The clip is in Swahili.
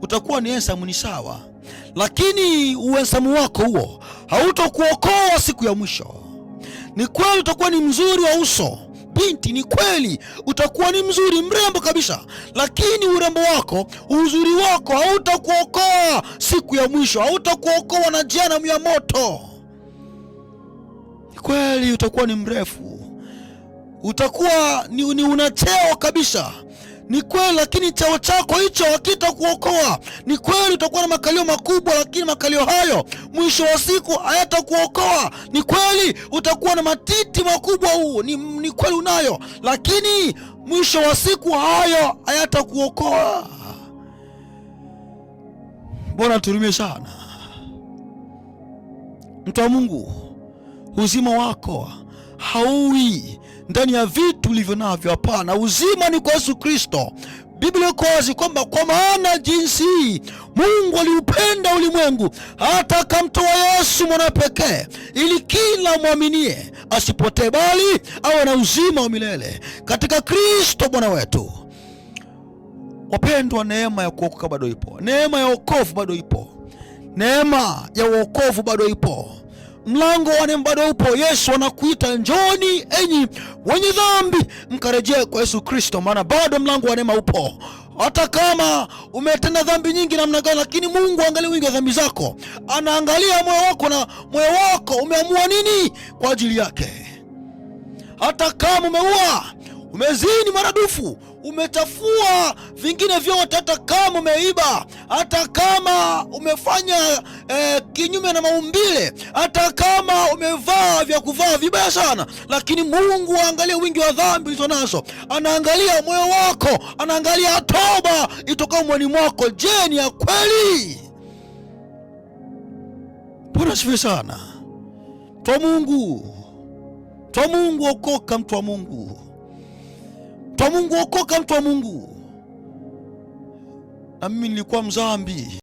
utakuwa ni handsome, ni sawa, lakini uhandsome wako huo hautakuokoa siku ya mwisho. Ni kweli utakuwa ni mzuri wa uso, binti, ni kweli utakuwa ni mzuri, mrembo kabisa, lakini urembo wako, uzuri wako hautakuokoa siku ya mwisho, hautakuokoa na jehanamu ya moto. Ni kweli utakuwa ni mrefu, utakuwa ni una cheo kabisa, ni kweli, lakini cheo chako hicho hakitakuokoa. Ni kweli utakuwa na makalio makubwa, lakini makalio hayo mwisho wa siku hayatakuokoa. Ni kweli utakuwa na matiti makubwa, ni kweli unayo, lakini mwisho wa siku hayo hayatakuokoa. Bwana turumie sana. Mtu wa Mungu, uzima wako hauwi ndani ya vitu ulivyo navyo. Hapana, uzima ni kwa Yesu Kristo. Biblia iko wazi kwamba kwa maana jinsi Mungu aliupenda ulimwengu hata akamtoa Yesu mwana pekee, ili kila muaminie asipotee, bali awe na uzima wa milele katika Kristo Bwana wetu. Wapendwa, neema ya kuokoka bado ipo, neema ya wokovu bado ipo, neema ya wokovu bado ipo, mlango wa neema bado upo. Yesu anakuita, njoni enyi wenye dhambi mkarejee kwa Yesu Kristo, maana bado mlango wa neema upo. Hata kama umetenda dhambi nyingi namna gani, lakini Mungu angalia wingi wa dhambi zako, anaangalia moyo wako, na moyo wako umeamua nini kwa ajili yake. Hata kama umeua, umezini maradufu, umechafua vingine vyote, hata kama umeiba, hata kama umefanya kinyume na maumbile, hata kama umevaa vya kuvaa vibaya sana, lakini Mungu angalia wingi wa dhambi ulizo nazo, anaangalia moyo wako, anaangalia toba itoka moyoni mwako. Je, ni ya kweli? Bwana asifiwe sana. Mtu wa Mungu, mtu wa Mungu, okoka mtu wa Mungu. Mtu wa Mungu, okoka mtu wa Mungu. Na mimi nilikuwa mdhambi.